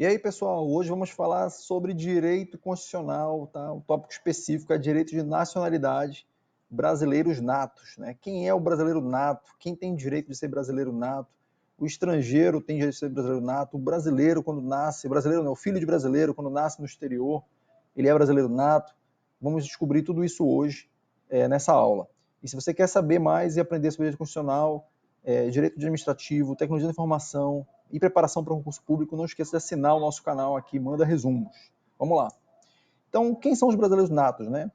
E aí, pessoal, hoje vamos falar sobre direito constitucional, tá? O tópico específico é direito de nacionalidade, brasileiros natos, né? Quem é o brasileiro nato? Quem tem direito de ser brasileiro nato? O estrangeiro tem direito de ser brasileiro nato? O brasileiro, quando nasce, brasileiro não, o filho de brasileiro, quando nasce no exterior, ele é brasileiro nato? Vamos descobrir tudo isso hoje, nessa aula. E se você quer saber mais e aprender sobre direito constitucional, direito administrativo, tecnologia da informação e preparação para o concurso público, não esqueça de assinar o nosso canal aqui, manda resumos. Vamos lá. Então, quem são os brasileiros natos, né?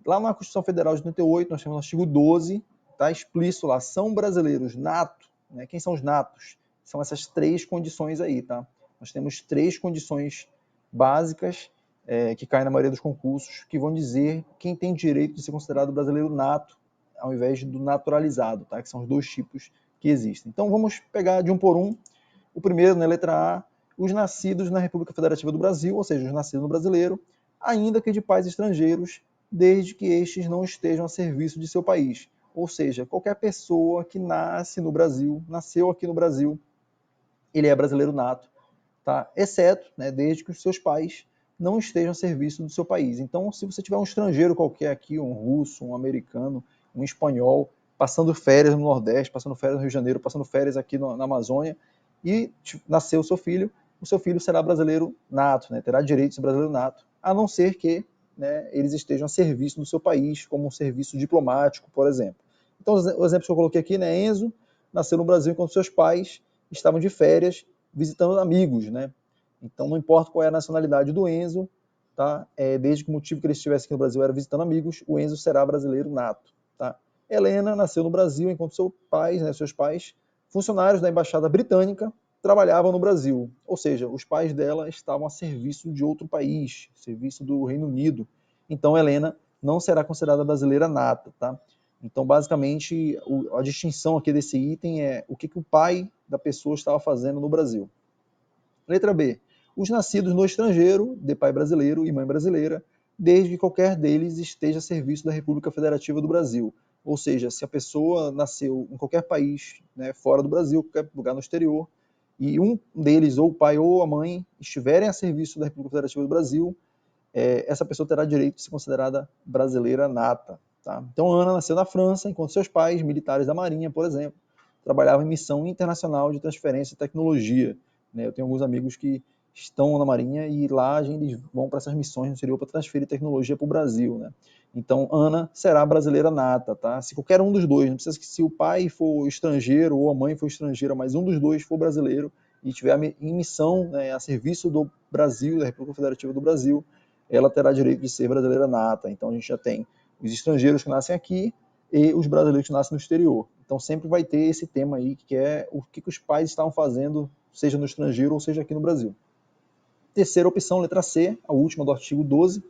Lá na Constituição Federal de 88, nós temos o artigo 12, está explícito lá, são brasileiros natos, né? Quem são os natos? São essas três condições aí, tá? Nós temos três condições básicas que caem na maioria dos concursos, que vão dizer quem tem direito de ser considerado brasileiro nato, ao invés do naturalizado, tá? Que são os dois tipos que existem. Então, vamos pegar de um por um. O primeiro, na letra A, os nascidos na República Federativa do Brasil, ou seja, os nascidos no brasileiro, ainda que de pais estrangeiros, desde que estes não estejam a serviço de seu país. Ou seja, qualquer pessoa que nasce no Brasil, nasceu aqui no Brasil, ele é brasileiro nato, tá? Exceto, né, desde que os seus pais não estejam a serviço do seu país. Então, se você tiver um estrangeiro qualquer aqui, um russo, um americano, um espanhol, passando férias no Nordeste, passando férias no Rio de Janeiro, passando férias aqui na Amazônia, e nasceu o seu filho será brasileiro nato, né, terá direito de ser brasileiro nato, a não ser que, né, eles estejam a serviço do seu país, como um serviço diplomático, por exemplo. Então, os exemplos que eu coloquei aqui, né, Enzo nasceu no Brasil enquanto seus pais estavam de férias visitando amigos, né? Então, não importa qual é a nacionalidade do Enzo, tá? Desde que o motivo que ele estivesse aqui no Brasil era visitando amigos, o Enzo será brasileiro nato, tá? Helena nasceu no Brasil enquanto seus pais, funcionários da Embaixada Britânica, trabalhavam no Brasil. Ou seja, os pais dela estavam a serviço de outro país, serviço do Reino Unido. Então, Helena não será considerada brasileira nata, tá? Então, basicamente, a distinção aqui desse item é o que o pai da pessoa estava fazendo no Brasil. Letra B. Os nascidos no estrangeiro, de pai brasileiro e mãe brasileira, desde que qualquer deles esteja a serviço da República Federativa do Brasil. Ou seja, se a pessoa nasceu em qualquer país, né, fora do Brasil, qualquer lugar no exterior, e um deles, ou o pai ou a mãe, estiverem a serviço da República Federativa do Brasil, essa pessoa terá direito de ser considerada brasileira nata. Tá? Então, Ana nasceu na França, enquanto seus pais, militares da Marinha, por exemplo, trabalhavam em missão internacional de transferência de tecnologia. Né? Eu tenho alguns amigos que estão na Marinha e lá eles vão para essas missões no exterior para transferir tecnologia para o Brasil. Né? Então, Ana será brasileira nata. Tá? Se qualquer um dos dois, não precisa que se o pai for estrangeiro ou a mãe for estrangeira, mas um dos dois for brasileiro e estiver em missão, né, a serviço do Brasil, da República Federativa do Brasil, ela terá direito de ser brasileira nata. Então, a gente já tem os estrangeiros que nascem aqui e os brasileiros que nascem no exterior. Então, sempre vai ter esse tema aí, que é o que os pais estavam fazendo, seja no estrangeiro ou seja aqui no Brasil. Terceira opção, letra C, a última do artigo 12.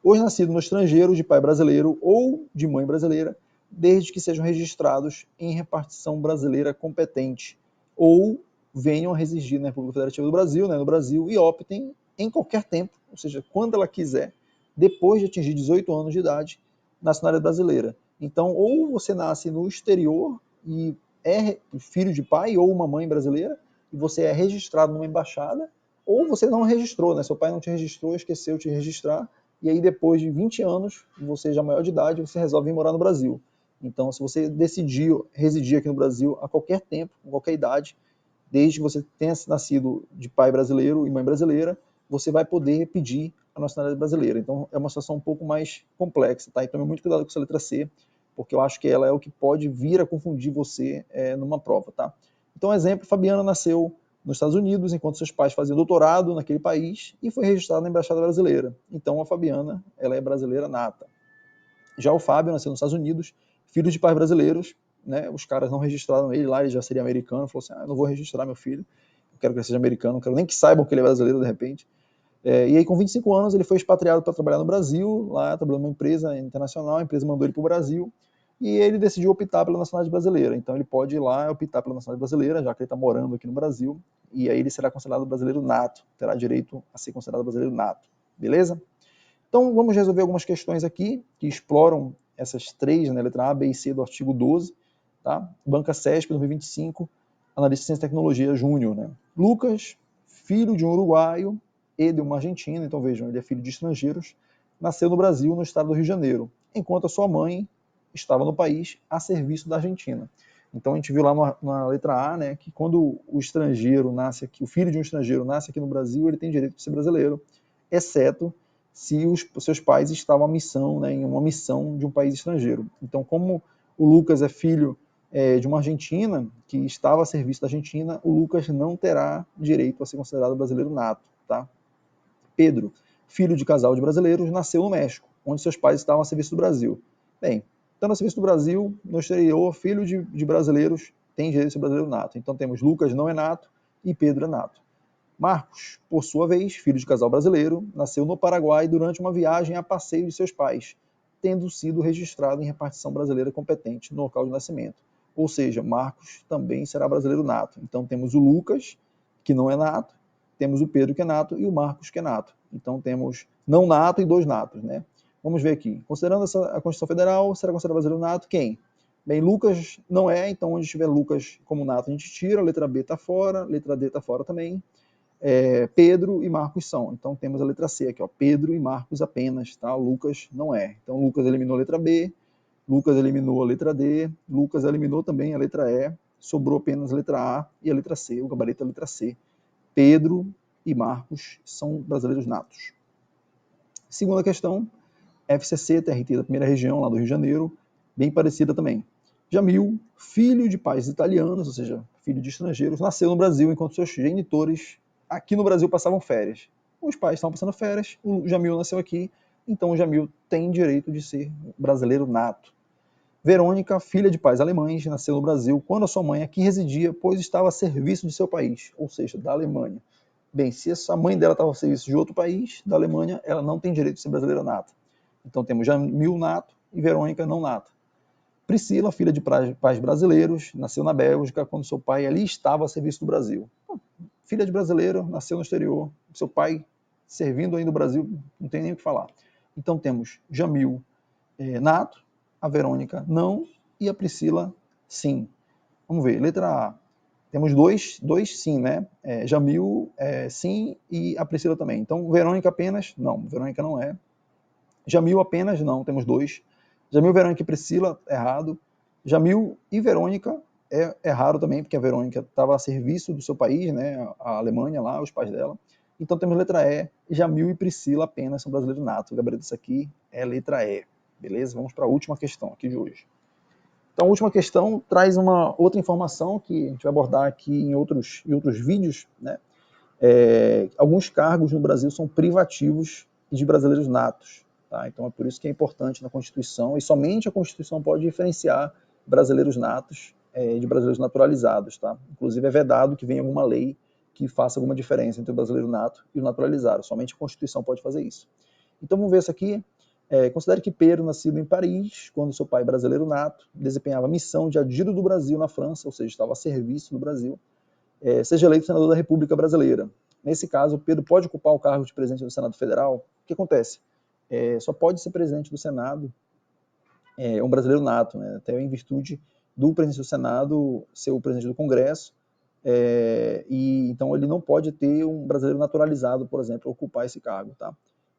Os nascidos no estrangeiro, de pai brasileiro ou de mãe brasileira, desde que sejam registrados em repartição brasileira competente ou venham a residir na República Federativa do Brasil, né, no Brasil, e optem em qualquer tempo, ou seja, quando ela quiser, depois de atingir 18 anos de idade, nacionalidade brasileira. Então, ou você nasce no exterior e é filho de pai ou uma mãe brasileira, e você é registrado numa embaixada, ou você não registrou, né? Seu pai não te registrou, esqueceu de registrar, e aí depois de 20 anos, você já maior de idade, você resolve ir morar no Brasil. Então, se você decidiu residir aqui no Brasil a qualquer tempo, a qualquer idade, desde que você tenha nascido de pai brasileiro e mãe brasileira, você vai poder pedir a nacionalidade brasileira. Então, é uma situação um pouco mais complexa, tá? Então, tome muito cuidado com essa letra C, porque eu acho que ela é o que pode vir a confundir você numa prova, tá? Então, exemplo, Fabiana nasceu nos Estados Unidos, enquanto seus pais faziam doutorado naquele país e foi registrada na Embaixada Brasileira. Então, a Fabiana, ela é brasileira nata. Já o Fábio nasceu nos Estados Unidos, filho de pais brasileiros, né? Os caras não registraram ele lá, ele já seria americano, falou assim, eu não vou registrar meu filho, eu quero que ele seja americano, não quero nem que saibam que ele é brasileiro, de repente. E aí, com 25 anos, ele foi expatriado para trabalhar no Brasil, lá trabalhando numa empresa internacional, a empresa mandou ele para o Brasil, e ele decidiu optar pela nacionalidade brasileira. Então, ele pode ir lá optar pela nacionalidade brasileira, já que ele está morando aqui no Brasil, e aí ele será considerado brasileiro nato, terá direito a ser considerado brasileiro nato. Beleza? Então, vamos resolver algumas questões aqui que exploram essas três, né, letra A, B e C do artigo 12, tá? Banca CESP 2025, analista de ciência e tecnologia júnior, né? Lucas, filho de um uruguaio e de uma argentina, então vejam, ele é filho de estrangeiros, nasceu no Brasil, no estado do Rio de Janeiro, enquanto a sua mãe estava no país a serviço da Argentina. Então a gente viu lá na letra A, né, que quando o estrangeiro nasce aqui, o filho de um estrangeiro nasce aqui no Brasil, ele tem direito de ser brasileiro, exceto se os seus pais estavam em uma missão de um país estrangeiro. Então, como o Lucas é filho de uma argentina que estava a serviço da Argentina, o Lucas não terá direito a ser considerado brasileiro nato, tá? Pedro, filho de casal de brasileiros, nasceu no México, onde seus pais estavam a serviço do Brasil. Bem, estando a serviço do Brasil, no exterior, filho de brasileiros tem direito a ser brasileiro nato. Então temos Lucas não é nato e Pedro é nato. Marcos, por sua vez, filho de casal brasileiro, nasceu no Paraguai durante uma viagem a passeio de seus pais, tendo sido registrado em repartição brasileira competente no local de nascimento. Ou seja, Marcos também será brasileiro nato. Então temos o Lucas, que não é nato, temos o Pedro, que é nato, e o Marcos, que é nato. Então temos não nato e dois natos, né? Vamos ver aqui. Considerando a Constituição Federal, será considerado brasileiro nato quem? Bem, Lucas não é, então onde tiver Lucas como nato a gente tira, a letra B está fora, a letra D está fora também. Pedro e Marcos são. Então temos a letra C aqui, ó, Pedro e Marcos apenas, tá? Lucas não é. Então Lucas eliminou a letra B, Lucas eliminou a letra D, Lucas eliminou também a letra E, sobrou apenas a letra A e a letra C, o gabarito é a letra C. Pedro e Marcos são brasileiros natos. Segunda questão, FCC, TRT da primeira região, lá do Rio de Janeiro, bem parecida também. Jamil, filho de pais italianos, ou seja, filho de estrangeiros, nasceu no Brasil enquanto seus genitores aqui no Brasil passavam férias. Os pais estavam passando férias, o Jamil nasceu aqui, então o Jamil tem direito de ser brasileiro nato. Verônica, filha de pais alemães, nasceu no Brasil quando a sua mãe aqui residia, pois estava a serviço de seu país, ou seja, da Alemanha. Bem, se a mãe dela estava a serviço de outro país, da Alemanha, ela não tem direito de ser brasileira nata. Então temos Jamil nato e Verônica não nata. Priscila, filha de pais brasileiros, nasceu na Bélgica quando seu pai ali estava a serviço do Brasil. Filha de brasileiro, nasceu no exterior, seu pai servindo aí no Brasil, não tem nem o que falar. Então temos Jamil nato, a Verônica não e a Priscila sim. Vamos ver, letra A. Temos dois sim, né? Jamil sim e a Priscila também. Então Verônica apenas, não, Verônica não é. Jamil apenas, não, temos dois. Jamil, Verônica e Priscila, errado. Jamil e Verônica é raro também, porque a Verônica estava a serviço do seu país, né, a Alemanha lá, os pais dela. Então temos letra E, Jamil e Priscila apenas são brasileiros natos. O gabarito disso aqui é letra E, beleza? Vamos para a última questão aqui de hoje. Então a última questão traz uma outra informação que a gente vai abordar aqui em outros vídeos, né? Alguns cargos no Brasil são privativos de brasileiros natos. Tá? Então é por isso que é importante na Constituição, e somente a Constituição pode diferenciar brasileiros natos de brasileiros naturalizados. Tá? Inclusive é vedado que venha alguma lei que faça alguma diferença entre o brasileiro nato e o naturalizado. Somente a Constituição pode fazer isso. Então vamos ver isso aqui. Considere que Pedro, nascido em Paris, quando seu pai brasileiro nato, desempenhava a missão de adido do Brasil na França, ou seja, estava a serviço do Brasil, seja eleito senador da República Brasileira. Nesse caso, Pedro pode ocupar o cargo de presidente do Senado Federal. O que acontece? Só pode ser presidente do Senado um brasileiro nato, né? Até em virtude do presidente do Senado ser o presidente do Congresso, e então ele não pode ter um brasileiro naturalizado, por exemplo, ocupar esse cargo, tá?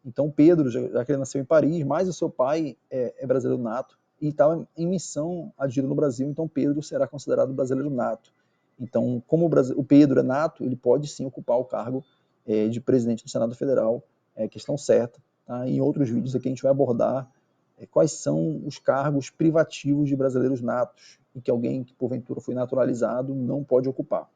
Então Pedro, já que ele nasceu em Paris, mas o seu pai é brasileiro nato e estava em missão adquirida no Brasil, então Pedro será considerado brasileiro nato. Então, como o Pedro é nato, ele pode sim ocupar o cargo de presidente do Senado Federal, questão certa. Tá? Em outros vídeos aqui a gente vai abordar quais são os cargos privativos de brasileiros natos e que alguém que porventura foi naturalizado não pode ocupar.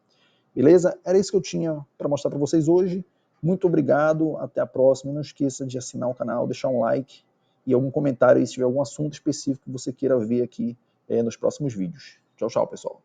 Beleza? Era isso que eu tinha para mostrar para vocês hoje. Muito obrigado, até a próxima. Não esqueça de assinar o canal, deixar um like e algum comentário aí se tiver algum assunto específico que você queira ver aqui nos próximos vídeos. Tchau, tchau, pessoal.